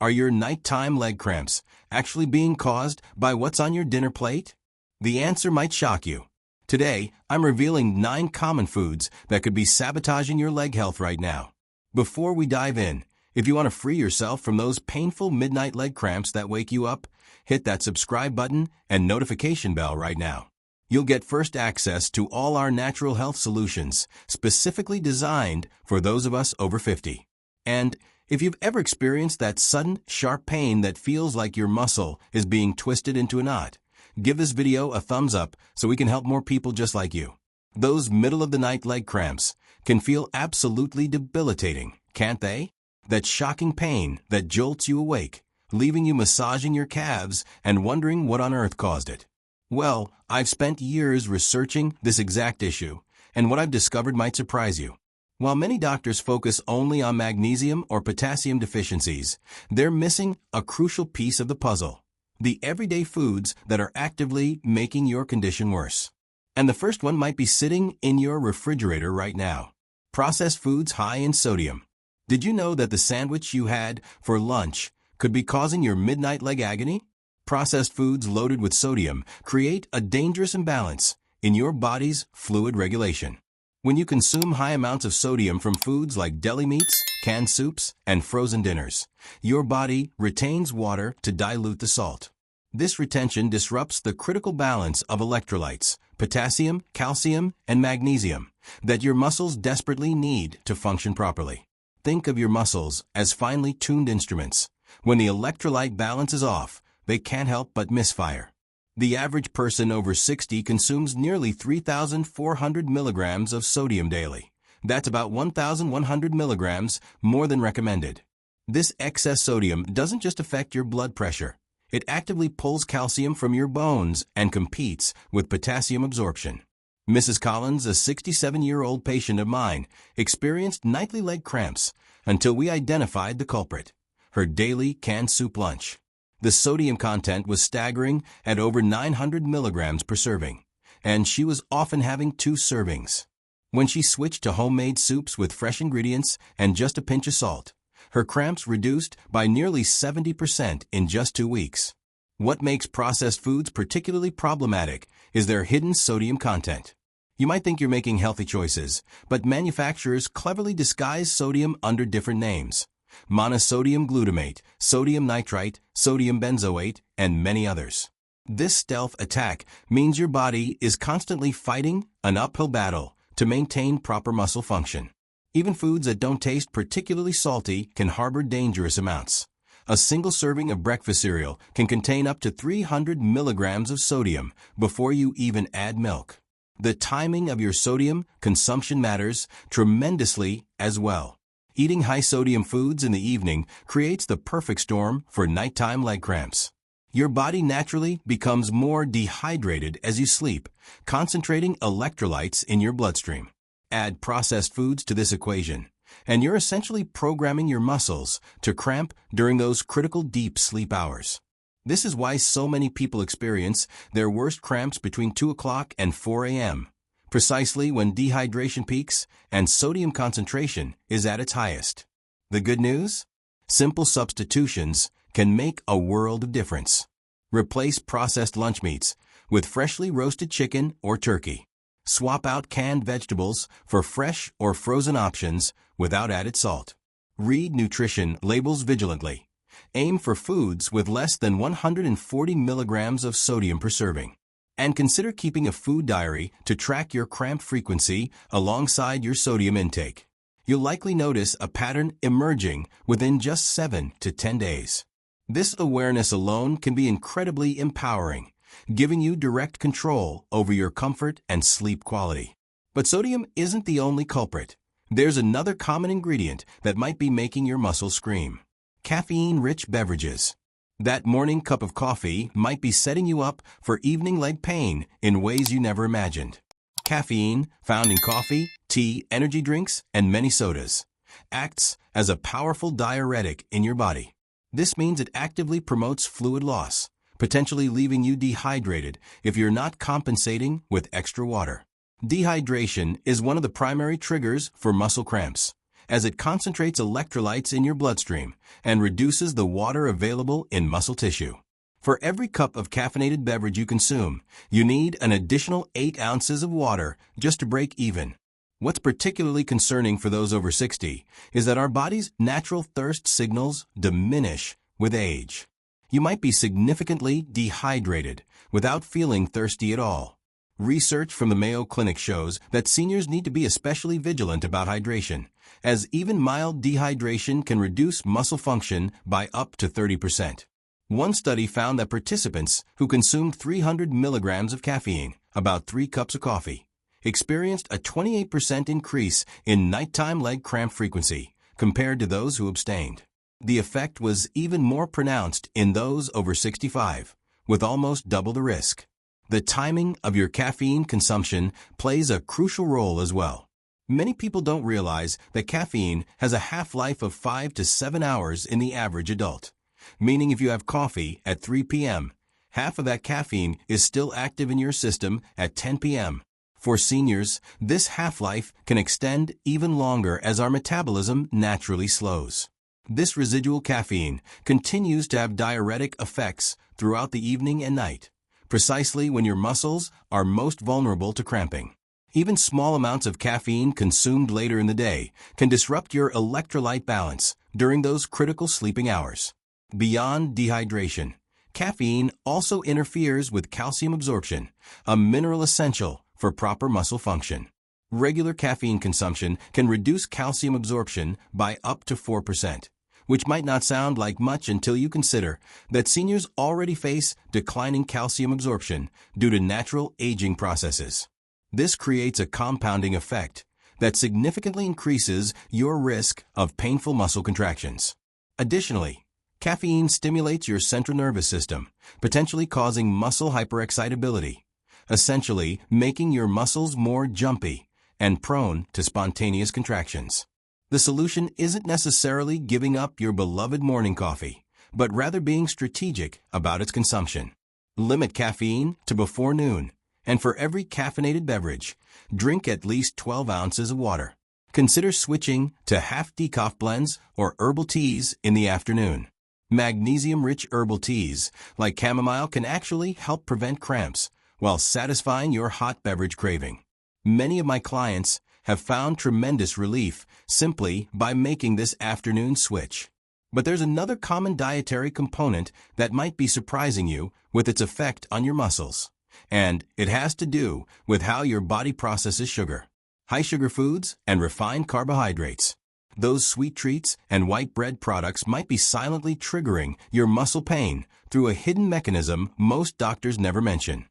Are your nighttime leg cramps actually being caused by what's on your dinner plate? The answer might shock you. Today, I'm revealing 9 common foods that could be sabotaging your leg health right now. Before we dive in, if you want to free yourself from those painful midnight leg cramps that wake you up, hit that subscribe button and notification bell right now. You'll get first access to all our natural health solutions, specifically designed for those of us over 50. And if you've ever experienced that sudden, sharp pain that feels like your muscle is being twisted into a knot, give this video a thumbs up so we can help more people just like you. Those middle-of-the-night leg cramps can feel absolutely debilitating, can't they? That shocking pain that jolts you awake, leaving you massaging your calves and wondering what on earth caused it. Well, I've spent years researching this exact issue, and what I've discovered might surprise you. While many doctors focus only on magnesium or potassium deficiencies, they're missing a crucial piece of the puzzle: the everyday foods that are actively making your condition worse. And the first one might be sitting in your refrigerator right now: processed foods high in sodium. Did you know that the sandwich you had for lunch could be causing your midnight leg agony? Processed foods loaded with sodium create a dangerous imbalance in your body's fluid regulation. When you consume high amounts of sodium from foods like deli meats, canned soups, and frozen dinners, your body retains water to dilute the salt. This retention disrupts the critical balance of electrolytes, potassium, calcium, and magnesium, that your muscles desperately need to function properly. Think of your muscles as finely tuned instruments. When the electrolyte balance is off, they can't help but misfire. The average person over 60 consumes nearly 3,400 milligrams of sodium daily. That's about 1,100 milligrams more than recommended. This excess sodium doesn't just affect your blood pressure. It actively pulls calcium from your bones and competes with potassium absorption. Mrs. Collins, a 67-year-old patient of mine, experienced nightly leg cramps until we identified the culprit: her daily canned soup lunch. The sodium content was staggering at over 900 milligrams per serving, and she was often having 2 servings. When she switched to homemade soups with fresh ingredients and just a pinch of salt, her cramps reduced by nearly 70% in just 2 weeks. What makes processed foods particularly problematic is their hidden sodium content. You might think you're making healthy choices, but manufacturers cleverly disguise sodium under different names: monosodium glutamate, sodium nitrite, sodium benzoate, and many others. This stealth attack means your body is constantly fighting an uphill battle to maintain proper muscle function. Even foods that don't taste particularly salty can harbor dangerous amounts. A single serving of breakfast cereal can contain up to 300 milligrams of sodium before you even add milk. The timing of your sodium consumption matters tremendously as well. Eating high-sodium foods in the evening creates the perfect storm for nighttime leg cramps. Your body naturally becomes more dehydrated as you sleep, concentrating electrolytes in your bloodstream. Add processed foods to this equation, and you're essentially programming your muscles to cramp during those critical deep sleep hours. This is why so many people experience their worst cramps between 2 o'clock and 4 a.m., precisely when dehydration peaks and sodium concentration is at its highest. The good news? Simple substitutions can make a world of difference. Replace processed lunch meats with freshly roasted chicken or turkey. Swap out canned vegetables for fresh or frozen options without added salt. Read nutrition labels vigilantly. Aim for foods with less than 140 milligrams of sodium per serving. And consider keeping a food diary to track your cramp frequency alongside your sodium intake. You'll likely notice a pattern emerging within just 7 to 10 days. This awareness alone can be incredibly empowering, giving you direct control over your comfort and sleep quality. But sodium isn't the only culprit. There's another common ingredient that might be making your muscles scream: caffeine-rich beverages. That morning cup of coffee might be setting you up for evening leg pain in ways you never imagined. Caffeine, found in coffee, tea, energy drinks, and many sodas, acts as a powerful diuretic in your body. This means it actively promotes fluid loss, potentially leaving you dehydrated if you're not compensating with extra water. Dehydration is one of the primary triggers for muscle cramps, as it concentrates electrolytes in your bloodstream and reduces the water available in muscle tissue. For every cup of caffeinated beverage you consume, you need an additional 8 ounces of water just to break even. What's particularly concerning for those over 60 is that our body's natural thirst signals diminish with age. You might be significantly dehydrated without feeling thirsty at all. Research from the Mayo Clinic shows that seniors need to be especially vigilant about hydration, as even mild dehydration can reduce muscle function by up to 30%. One study found that participants who consumed 300 milligrams of caffeine, about 3 cups of coffee, experienced a 28% increase in nighttime leg cramp frequency compared to those who abstained. The effect was even more pronounced in those over 65, with almost double the risk. The timing of your caffeine consumption plays a crucial role as well. Many people don't realize that caffeine has a half-life of 5 to 7 hours in the average adult, meaning if you have coffee at 3 p.m., half of that caffeine is still active in your system at 10 p.m. For seniors, this half-life can extend even longer as our metabolism naturally slows. This residual caffeine continues to have diuretic effects throughout the evening and night, precisely when your muscles are most vulnerable to cramping. Even small amounts of caffeine consumed later in the day can disrupt your electrolyte balance during those critical sleeping hours. Beyond dehydration, caffeine also interferes with calcium absorption, a mineral essential for proper muscle function. Regular caffeine consumption can reduce calcium absorption by up to 4%, which might not sound like much until you consider that seniors already face declining calcium absorption due to natural aging processes. This creates a compounding effect that significantly increases your risk of painful muscle contractions. Additionally, caffeine stimulates your central nervous system, potentially causing muscle hyperexcitability, essentially making your muscles more jumpy and prone to spontaneous contractions. The solution isn't necessarily giving up your beloved morning coffee, but rather being strategic about its consumption. Limit caffeine to before noon, and for every caffeinated beverage, drink at least 12 ounces of water. Consider switching to half decaf blends or herbal teas in the afternoon. Magnesium-rich herbal teas, like chamomile, can actually help prevent cramps while satisfying your hot beverage craving. Many of my clients have found tremendous relief simply by making this afternoon switch. But there's another common dietary component that might be surprising you with its effect on your muscles, and it has to do with how your body processes sugar. High sugar foods and refined carbohydrates. Those sweet treats and white bread products might be silently triggering your muscle pain through a hidden mechanism most doctors never mention.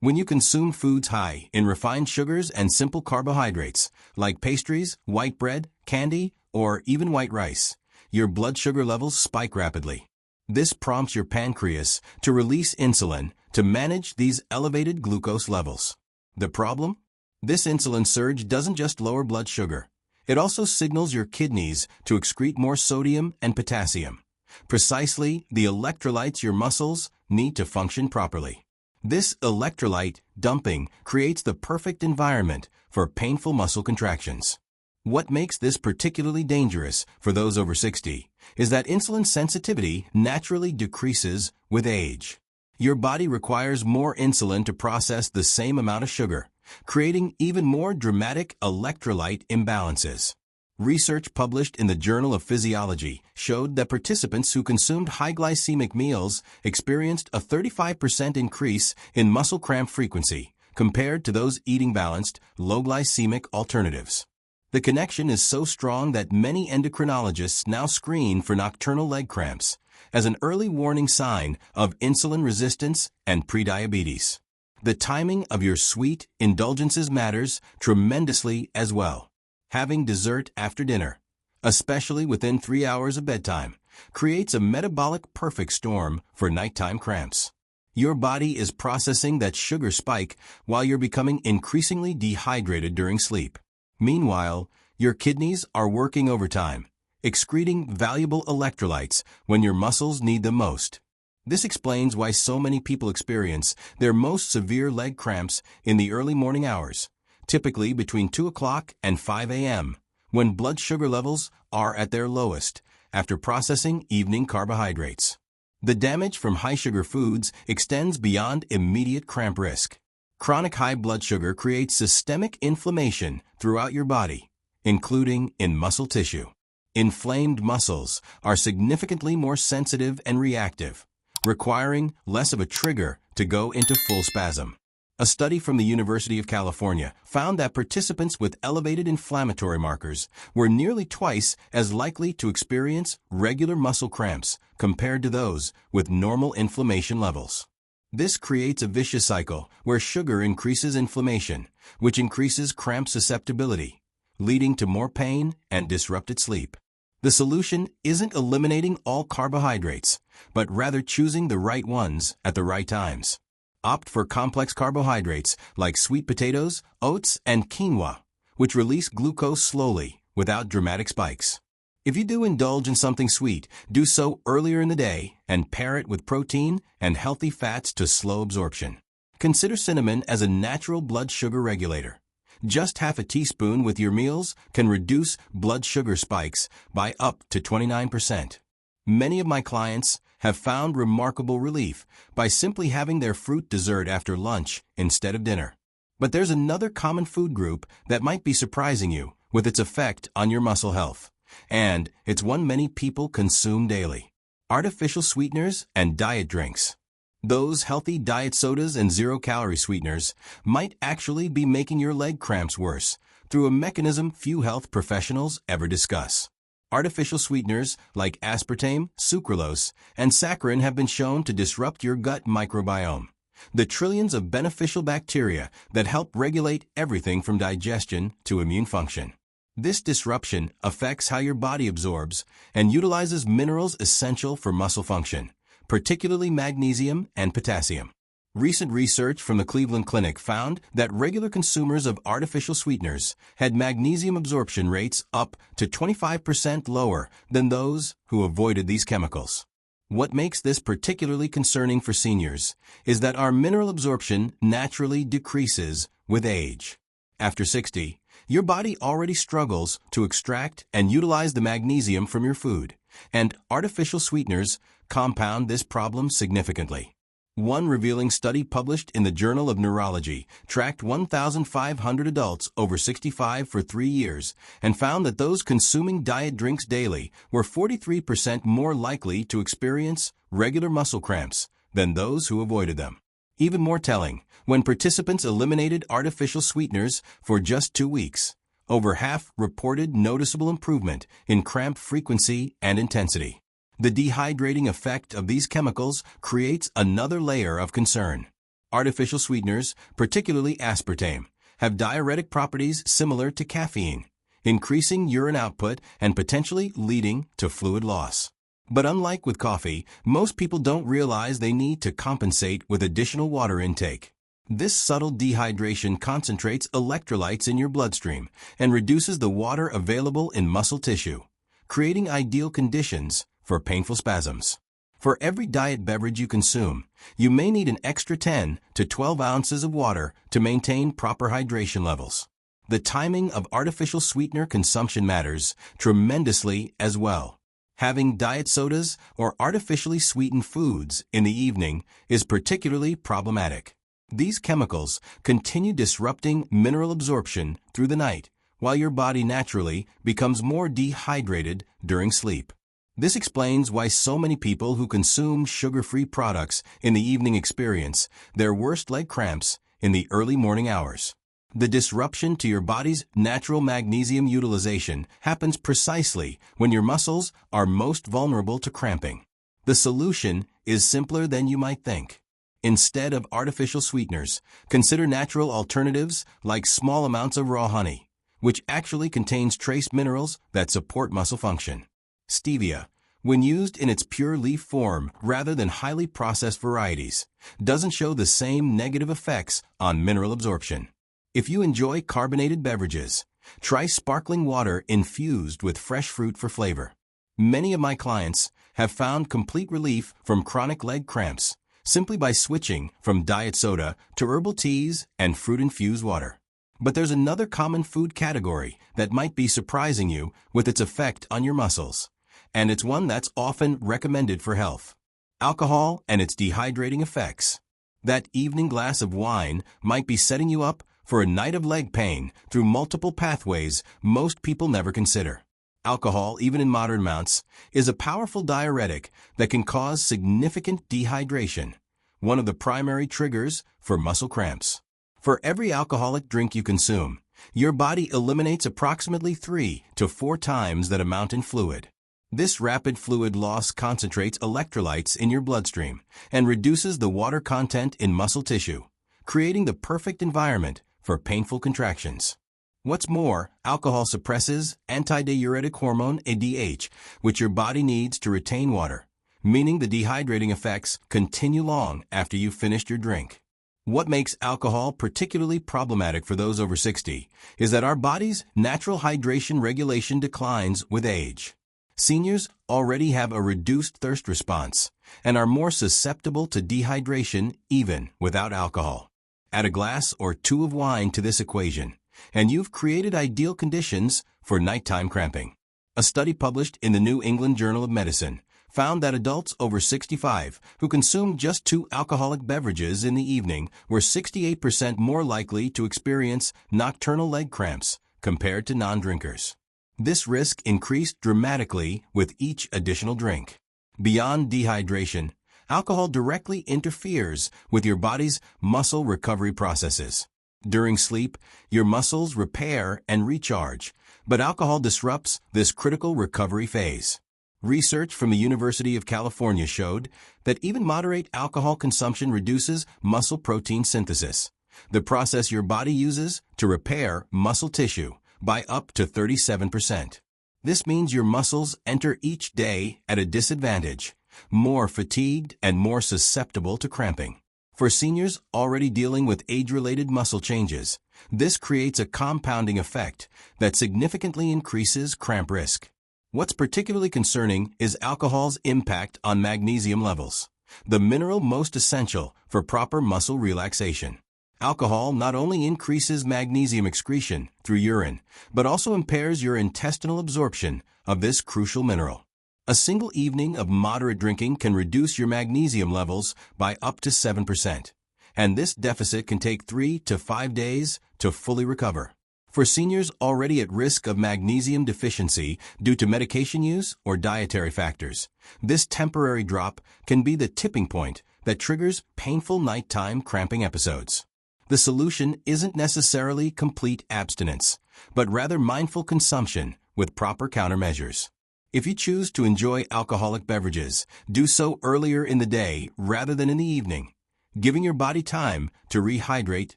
When you consume foods high in refined sugars and simple carbohydrates, like pastries, white bread, candy, or even white rice, your blood sugar levels spike rapidly. This prompts your pancreas to release insulin to manage these elevated glucose levels. The problem? This insulin surge doesn't just lower blood sugar. It also signals your kidneys to excrete more sodium and potassium, precisely the electrolytes your muscles need to function properly. This electrolyte dumping creates the perfect environment for painful muscle contractions. What makes this particularly dangerous for those over 60 is that insulin sensitivity naturally decreases with age. Your body requires more insulin to process the same amount of sugar, creating even more dramatic electrolyte imbalances. Research published in the Journal of Physiology showed that participants who consumed high glycemic meals experienced a 35% increase in muscle cramp frequency compared to those eating balanced, low glycemic alternatives. The connection is so strong that many endocrinologists now screen for nocturnal leg cramps as an early warning sign of insulin resistance and prediabetes. The timing of your sweet indulgences matters tremendously as well. Having dessert after dinner, especially within 3 hours of bedtime, creates a metabolic perfect storm for nighttime cramps. Your body is processing that sugar spike while you're becoming increasingly dehydrated during sleep. Meanwhile, your kidneys are working overtime, excreting valuable electrolytes when your muscles need them most. This explains why so many people experience their most severe leg cramps in the early morning hours, typically between 2 o'clock and 5 a.m., when blood sugar levels are at their lowest after processing evening carbohydrates. The damage from high-sugar foods extends beyond immediate cramp risk. Chronic high blood sugar creates systemic inflammation throughout your body, including in muscle tissue. Inflamed muscles are significantly more sensitive and reactive, requiring less of a trigger to go into full spasm. A study from the University of California found that participants with elevated inflammatory markers were nearly twice as likely to experience regular muscle cramps compared to those with normal inflammation levels. This creates a vicious cycle where sugar increases inflammation, which increases cramp susceptibility, leading to more pain and disrupted sleep. The solution isn't eliminating all carbohydrates, but rather choosing the right ones at the right times. Opt for complex carbohydrates like sweet potatoes, oats, and quinoa, which release glucose slowly without dramatic spikes. If you do indulge in something sweet, do so earlier in the day and pair it with protein and healthy fats to slow absorption. Consider cinnamon as a natural blood sugar regulator. Just half a teaspoon with your meals can reduce blood sugar spikes by up to 29%. Many of my clients have found remarkable relief by simply having their fruit dessert after lunch instead of dinner. But there's another common food group that might be surprising you with its effect on your muscle health, and it's one many people consume daily: artificial sweeteners and diet drinks. Those healthy diet sodas and zero-calorie sweeteners might actually be making your leg cramps worse through a mechanism few health professionals ever discuss. Artificial sweeteners like aspartame, sucralose, and saccharin have been shown to disrupt your gut microbiome, the trillions of beneficial bacteria that help regulate everything from digestion to immune function. This disruption affects how your body absorbs and utilizes minerals essential for muscle function, particularly magnesium and potassium. Recent research from the Cleveland Clinic found that regular consumers of artificial sweeteners had magnesium absorption rates up to 25% lower than those who avoided these chemicals. What makes this particularly concerning for seniors is that our mineral absorption naturally decreases with age. After 60, your body already struggles to extract and utilize the magnesium from your food, and artificial sweeteners compound this problem significantly. One revealing study published in the Journal of Neurology tracked 1,500 adults over 65 for 3 years and found that those consuming diet drinks daily were 43% more likely to experience regular muscle cramps than those who avoided them. Even more telling, when participants eliminated artificial sweeteners for just 2 weeks, over half reported noticeable improvement in cramp frequency and intensity. The dehydrating effect of these chemicals creates another layer of concern. Artificial sweeteners, particularly aspartame, have diuretic properties similar to caffeine, increasing urine output and potentially leading to fluid loss. But unlike with coffee, most people don't realize they need to compensate with additional water intake. This subtle dehydration concentrates electrolytes in your bloodstream and reduces the water available in muscle tissue, creating ideal conditions for painful spasms. For every diet beverage you consume, you may need an extra 10 to 12 ounces of water to maintain proper hydration levels. The timing of artificial sweetener consumption matters tremendously as well. Having diet sodas or artificially sweetened foods in the evening is particularly problematic. These chemicals continue disrupting mineral absorption through the night, while your body naturally becomes more dehydrated during sleep. This explains why so many people who consume sugar-free products in the evening experience their worst leg cramps in the early morning hours. The disruption to your body's natural magnesium utilization happens precisely when your muscles are most vulnerable to cramping. The solution is simpler than you might think. Instead of artificial sweeteners, consider natural alternatives like small amounts of raw honey, which actually contains trace minerals that support muscle function. Stevia, when used in its pure leaf form rather than highly processed varieties, doesn't show the same negative effects on mineral absorption. If you enjoy carbonated beverages, try sparkling water infused with fresh fruit for flavor. Many of my clients have found complete relief from chronic leg cramps simply by switching from diet soda to herbal teas and fruit-infused water. But there's another common food category that might be surprising you with its effect on your muscles. And it's one that's often recommended for health. Alcohol and its dehydrating effects. That evening glass of wine might be setting you up for a night of leg pain through multiple pathways most people never consider. Alcohol, even in moderate amounts, is a powerful diuretic that can cause significant dehydration, one of the primary triggers for muscle cramps. For every alcoholic drink you consume, your body eliminates approximately 3 to 4 times that amount in fluid. This rapid fluid loss concentrates electrolytes in your bloodstream and reduces the water content in muscle tissue, creating the perfect environment for painful contractions. What's more, alcohol suppresses antidiuretic hormone ADH, which your body needs to retain water, meaning the dehydrating effects continue long after you've finished your drink. What makes alcohol particularly problematic for those over 60 is that our body's natural hydration regulation declines with age. Seniors already have a reduced thirst response and are more susceptible to dehydration even without alcohol. Add a glass or 2 of wine to this equation, and you've created ideal conditions for nighttime cramping. A study published in the New England Journal of Medicine found that adults over 65 who consumed just 2 alcoholic beverages in the evening were 68% more likely to experience nocturnal leg cramps compared to non-drinkers. This risk increased dramatically with each additional drink. Beyond dehydration, alcohol directly interferes with your body's muscle recovery processes. During sleep, your muscles repair and recharge, but alcohol disrupts this critical recovery phase. Research from the University of California showed that even moderate alcohol consumption reduces muscle protein synthesis, the process your body uses to repair muscle tissue, by up to 37%. This means your muscles enter each day at a disadvantage, more fatigued and more susceptible to cramping. For seniors already dealing with age-related muscle changes, this creates a compounding effect that significantly increases cramp risk. What's particularly concerning is alcohol's impact on magnesium levels, the mineral most essential for proper muscle relaxation. Alcohol not only increases magnesium excretion through urine, but also impairs your intestinal absorption of this crucial mineral. A single evening of moderate drinking can reduce your magnesium levels by up to 7%, and this deficit can take 3 to 5 days to fully recover. For seniors already at risk of magnesium deficiency due to medication use or dietary factors, this temporary drop can be the tipping point that triggers painful nighttime cramping episodes. The solution isn't necessarily complete abstinence, but rather mindful consumption with proper countermeasures. If you choose to enjoy alcoholic beverages, do so earlier in the day rather than in the evening, giving your body time to rehydrate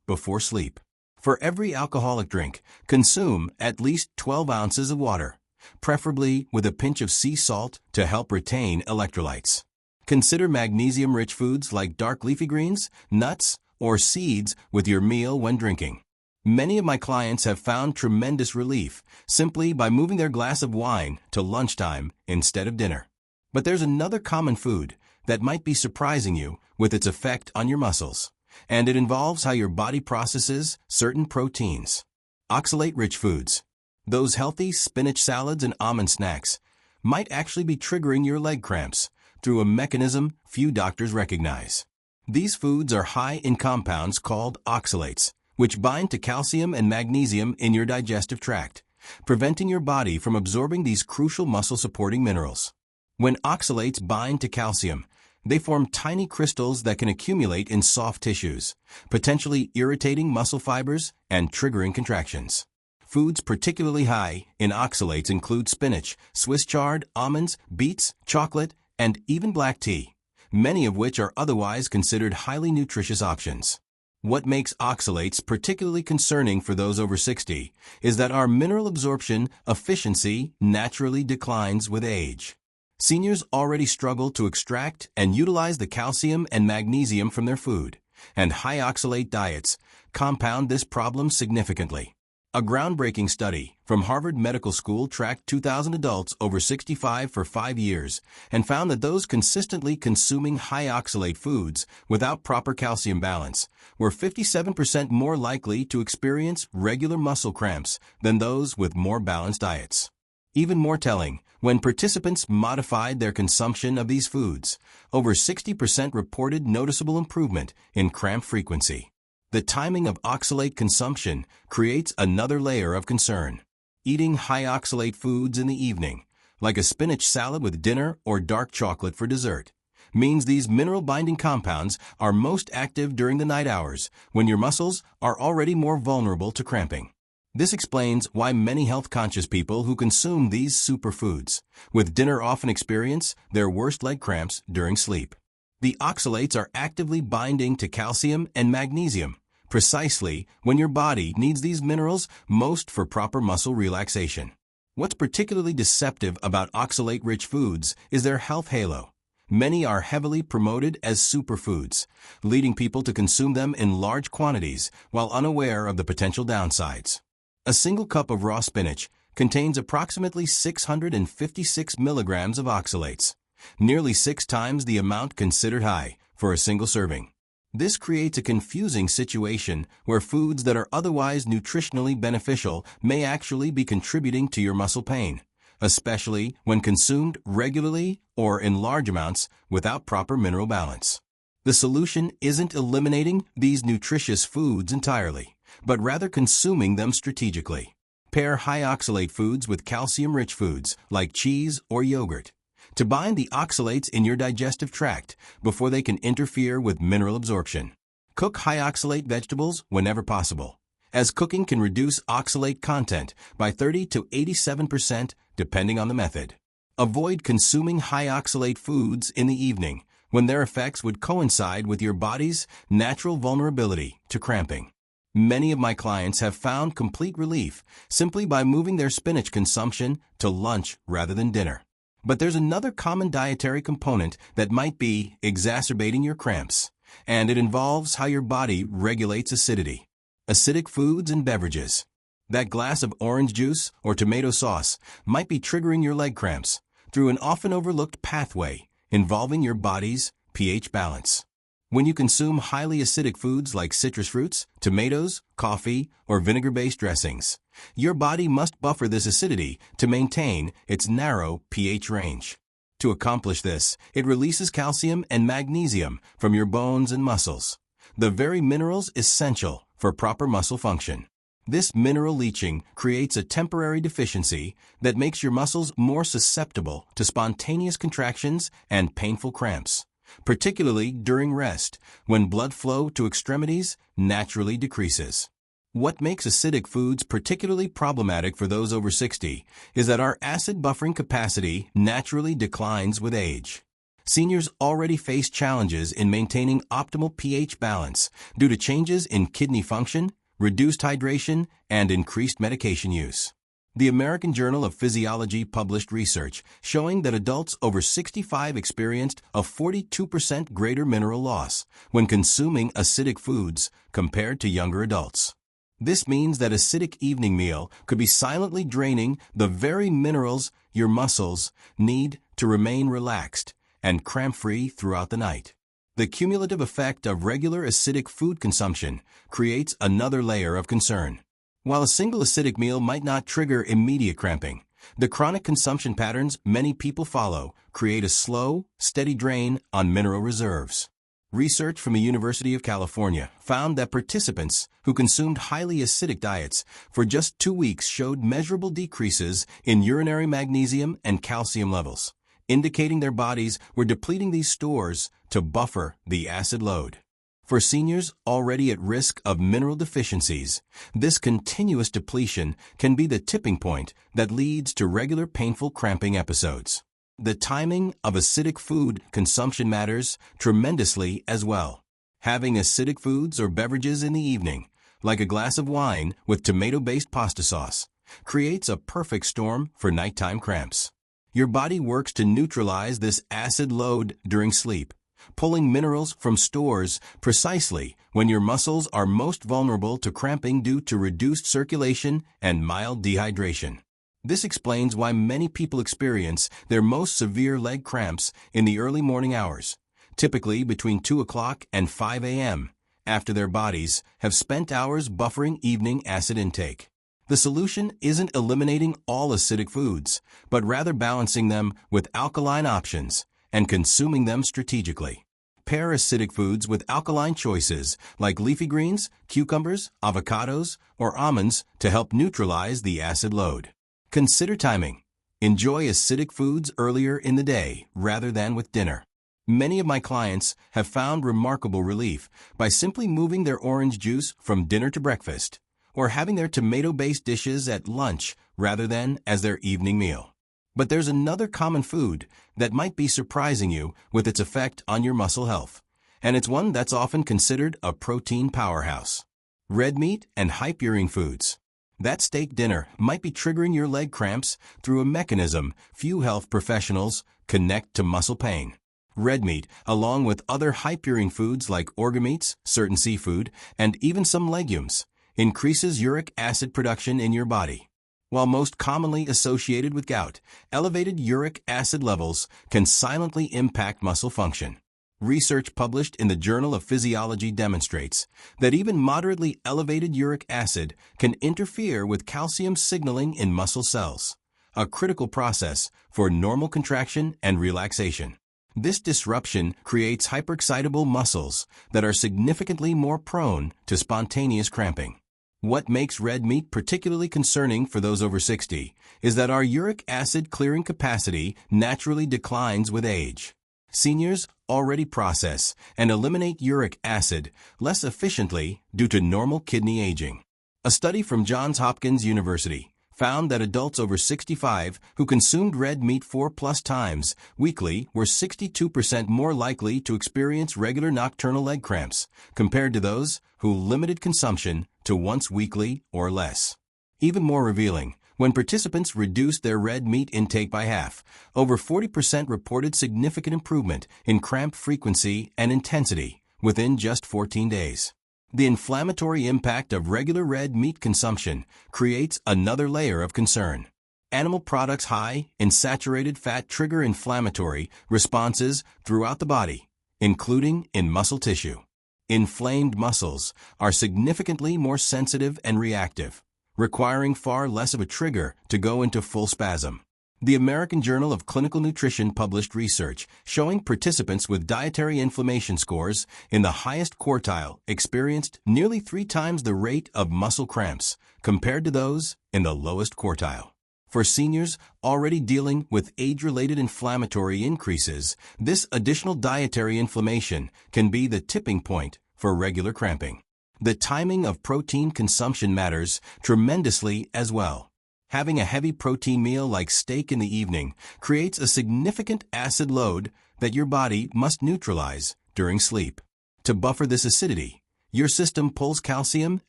before sleep. For every alcoholic drink, consume at least 12 ounces of water, preferably with a pinch of sea salt to help retain electrolytes. Consider magnesium-rich foods like dark leafy greens, nuts, or seeds with your meal when drinking. Many of my clients have found tremendous relief simply by moving their glass of wine to lunchtime instead of dinner. But there's another common food that might be surprising you with its effect on your muscles, and it involves how your body processes certain proteins. Oxalate-rich foods, those healthy spinach salads and almond snacks, might actually be triggering your leg cramps through a mechanism few doctors recognize. These foods are high in compounds called oxalates, which bind to calcium and magnesium in your digestive tract, preventing your body from absorbing these crucial muscle-supporting minerals. When oxalates bind to calcium, they form tiny crystals that can accumulate in soft tissues, potentially irritating muscle fibers and triggering contractions. Foods particularly high in oxalates include spinach, Swiss chard, almonds, beets, chocolate, and even black tea, many of which are otherwise considered highly nutritious options. What makes oxalates particularly concerning for those over 60 is that our mineral absorption efficiency naturally declines with age. Seniors already struggle to extract and utilize the calcium and magnesium from their food, and high oxalate diets compound this problem significantly. A groundbreaking study from Harvard Medical School tracked 2,000 adults over 65 for 5 years and found that those consistently consuming high oxalate foods without proper calcium balance were 57% more likely to experience regular muscle cramps than those with more balanced diets. Even more telling, when participants modified their consumption of these foods, over 60% reported noticeable improvement in cramp frequency. The timing of oxalate consumption creates another layer of concern. Eating high oxalate foods in the evening, like a spinach salad with dinner or dark chocolate for dessert, means these mineral-binding compounds are most active during the night hours when your muscles are already more vulnerable to cramping. This explains why many health-conscious people who consume these superfoods with dinner often experience their worst leg cramps during sleep. The oxalates are actively binding to calcium and magnesium, precisely when your body needs these minerals most for proper muscle relaxation. What's particularly deceptive about oxalate-rich foods is their health halo. Many are heavily promoted as superfoods, leading people to consume them in large quantities while unaware of the potential downsides. A single cup of raw spinach contains approximately 656 milligrams of oxalates, nearly 6 times the amount considered high for a single serving. This creates a confusing situation where foods that are otherwise nutritionally beneficial may actually be contributing to your muscle pain, especially when consumed regularly or in large amounts without proper mineral balance. The solution isn't eliminating these nutritious foods entirely, but rather consuming them strategically. Pair high oxalate foods with calcium-rich foods like cheese or yogurt to bind the oxalates in your digestive tract before they can interfere with mineral absorption. Cook high oxalate vegetables whenever possible, as cooking can reduce oxalate content by 30 to 87% depending on the method. Avoid consuming high oxalate foods in the evening when their effects would coincide with your body's natural vulnerability to cramping. Many of my clients have found complete relief simply by moving their spinach consumption to lunch rather than dinner. But there's another common dietary component that might be exacerbating your cramps, and it involves how your body regulates acidity. Acidic foods and beverages. That glass of orange juice or tomato sauce might be triggering your leg cramps through an often overlooked pathway involving your body's pH balance. When you consume highly acidic foods like citrus fruits, tomatoes, coffee, or vinegar-based dressings, your body must buffer this acidity to maintain its narrow pH range. To accomplish this, it releases calcium and magnesium from your bones and muscles, the very minerals essential for proper muscle function. This mineral leaching creates a temporary deficiency that makes your muscles more susceptible to spontaneous contractions and painful cramps, particularly during rest, when blood flow to extremities naturally decreases. What makes acidic foods particularly problematic for those over 60 is that our acid buffering capacity naturally declines with age. Seniors already face challenges in maintaining optimal pH balance due to changes in kidney function, reduced hydration, and increased medication use. The American Journal of Physiology published research showing that adults over 65 experienced a 42% greater mineral loss when consuming acidic foods compared to younger adults. This means that acidic evening meal could be silently draining the very minerals your muscles need to remain relaxed and cramp-free throughout the night. The cumulative effect of regular acidic food consumption creates another layer of concern. While a single acidic meal might not trigger immediate cramping, the chronic consumption patterns many people follow create a slow, steady drain on mineral reserves. Research from the University of California found that participants who consumed highly acidic diets for just 2 weeks showed measurable decreases in urinary magnesium and calcium levels, indicating their bodies were depleting these stores to buffer the acid load. For seniors already at risk of mineral deficiencies, this continuous depletion can be the tipping point that leads to regular painful cramping episodes. The timing of acidic food consumption matters tremendously as well. Having acidic foods or beverages in the evening, like a glass of wine with tomato-based pasta sauce, creates a perfect storm for nighttime cramps. Your body works to neutralize this acid load during sleep, pulling minerals from stores precisely when your muscles are most vulnerable to cramping due to reduced circulation and mild dehydration. This explains why many people experience their most severe leg cramps in the early morning hours, typically between 2 o'clock and 5 a.m., after their bodies have spent hours buffering evening acid intake. The solution isn't eliminating all acidic foods, but rather balancing them with alkaline options and consuming them strategically. Pair acidic foods with alkaline choices like leafy greens, cucumbers, avocados, or almonds to help neutralize the acid load. Consider timing. Enjoy acidic foods earlier in the day rather than with dinner. Many of my clients have found remarkable relief by simply moving their orange juice from dinner to breakfast, or having their tomato-based dishes at lunch rather than as their evening meal. But there's another common food that might be surprising you with its effect on your muscle health, and it's one that's often considered a protein powerhouse. Red meat and high-purine foods. That steak dinner might be triggering your leg cramps through a mechanism few health professionals connect to muscle pain. Red meat, along with other high-purine foods like organ meats, certain seafood, and even some legumes, increases uric acid production in your body. While most commonly associated with gout, elevated uric acid levels can silently impact muscle function. Research published in the Journal of Physiology demonstrates that even moderately elevated uric acid can interfere with calcium signaling in muscle cells, a critical process for normal contraction and relaxation. This disruption creates hyperexcitable muscles that are significantly more prone to spontaneous cramping. What makes red meat particularly concerning for those over 60 is that our uric acid clearing capacity naturally declines with age. Seniors already process and eliminate uric acid less efficiently due to normal kidney aging. A study from Johns Hopkins University found that adults over 65 who consumed red meat 4+ times weekly were 62% more likely to experience regular nocturnal leg cramps compared to those who limited consumption to once weekly or less. Even more revealing, when participants reduced their red meat intake by half, over 40% reported significant improvement in cramp frequency and intensity within just 14 days. The inflammatory impact of regular red meat consumption creates another layer of concern. Animal products high in saturated fat trigger inflammatory responses throughout the body, including in muscle tissue. Inflamed muscles are significantly more sensitive and reactive, requiring far less of a trigger to go into full spasm. The American Journal of Clinical Nutrition published research showing participants with dietary inflammation scores in the highest quartile experienced nearly 3 times the rate of muscle cramps compared to those in the lowest quartile. For seniors already dealing with age-related inflammatory increases, this additional dietary inflammation can be the tipping point for regular cramping. The timing of protein consumption matters tremendously as well. Having a heavy protein meal like steak in the evening creates a significant acid load that your body must neutralize during sleep. To buffer this acidity, your system pulls calcium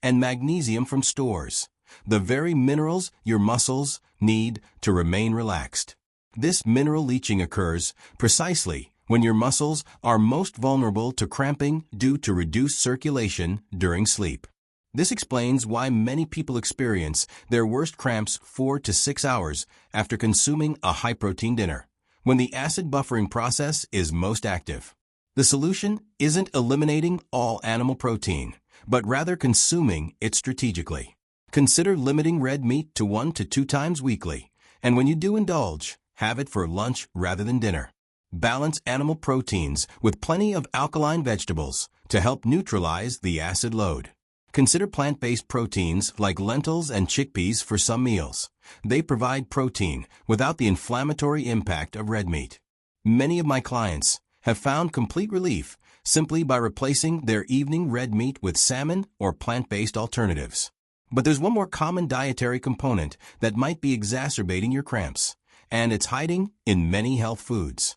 and magnesium from stores, the very minerals your muscles need to remain relaxed. This mineral leaching occurs precisely when your muscles are most vulnerable to cramping due to reduced circulation during sleep. This explains why many people experience their worst cramps 4 to 6 hours after consuming a high-protein dinner, when the acid buffering process is most active. The solution isn't eliminating all animal protein, but rather consuming it strategically. Consider limiting red meat to 1 to 2 times weekly, and when you do indulge, have it for lunch rather than dinner. Balance animal proteins with plenty of alkaline vegetables to help neutralize the acid load. Consider plant-based proteins like lentils and chickpeas for some meals. They provide protein without the inflammatory impact of red meat. Many of my clients have found complete relief simply by replacing their evening red meat with salmon or plant-based alternatives. But there's one more common dietary component that might be exacerbating your cramps, and it's hiding in many health foods.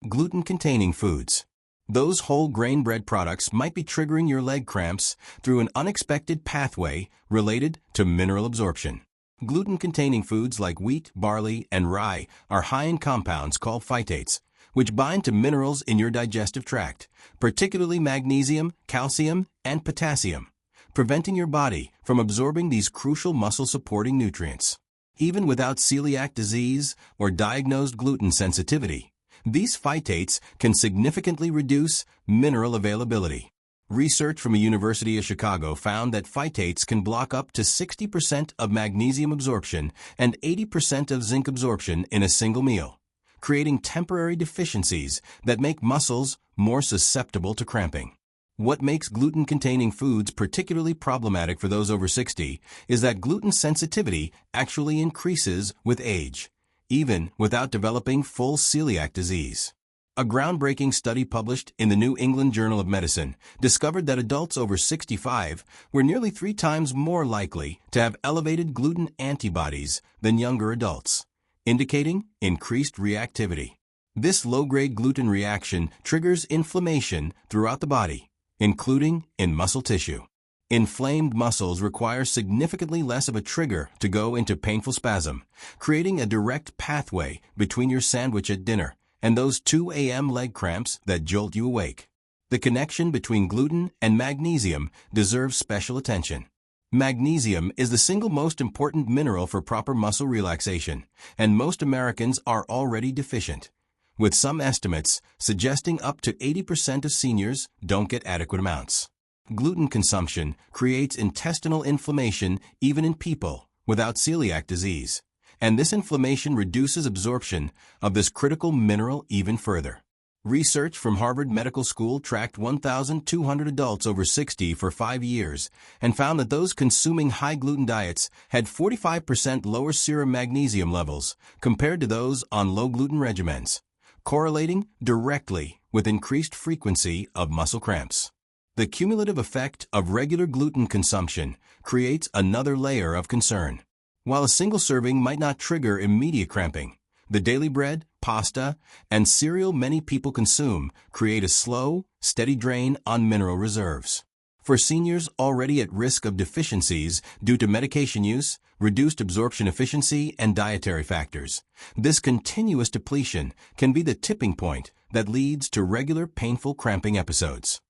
Gluten-containing foods. Those whole grain bread products might be triggering your leg cramps through an unexpected pathway related to mineral absorption. Gluten-containing foods like wheat, barley, and rye are high in compounds called phytates, which bind to minerals in your digestive tract, particularly magnesium, calcium, and potassium, preventing your body from absorbing these crucial muscle-supporting nutrients. Even without celiac disease or diagnosed gluten sensitivity, these phytates can significantly reduce mineral availability. Research from the University of Chicago found that phytates can block up to 60% of magnesium absorption and 80% of zinc absorption in a single meal, creating temporary deficiencies that make muscles more susceptible to cramping. What makes gluten-containing foods particularly problematic for those over 60 is that gluten sensitivity actually increases with age, even without developing full celiac disease. A groundbreaking study published in the New England Journal of Medicine discovered that adults over 65 were nearly 3 times more likely to have elevated gluten antibodies than younger adults, indicating increased reactivity. This low-grade gluten reaction triggers inflammation throughout the body, including in muscle tissue. Inflamed muscles require significantly less of a trigger to go into painful spasm, creating a direct pathway between your sandwich at dinner and those 2 a.m. leg cramps that jolt you awake. The connection between gluten and magnesium deserves special attention. Magnesium is the single most important mineral for proper muscle relaxation, and most Americans are already deficient, with some estimates suggesting up to 80% of seniors don't get adequate amounts. Gluten consumption creates intestinal inflammation even in people without celiac disease, and this inflammation reduces absorption of this critical mineral even further. Research from Harvard Medical School tracked 1,200 adults over 60 for 5 years and found that those consuming high-gluten diets had 45% lower serum magnesium levels compared to those on low-gluten regimens, correlating directly with increased frequency of muscle cramps. The cumulative effect of regular gluten consumption creates another layer of concern. While a single serving might not trigger immediate cramping, the daily bread, pasta, and cereal many people consume create a slow, steady drain on mineral reserves. For seniors already at risk of deficiencies due to medication use, reduced absorption efficiency, and dietary factors, this continuous depletion can be the tipping point that leads to regular painful cramping episodes.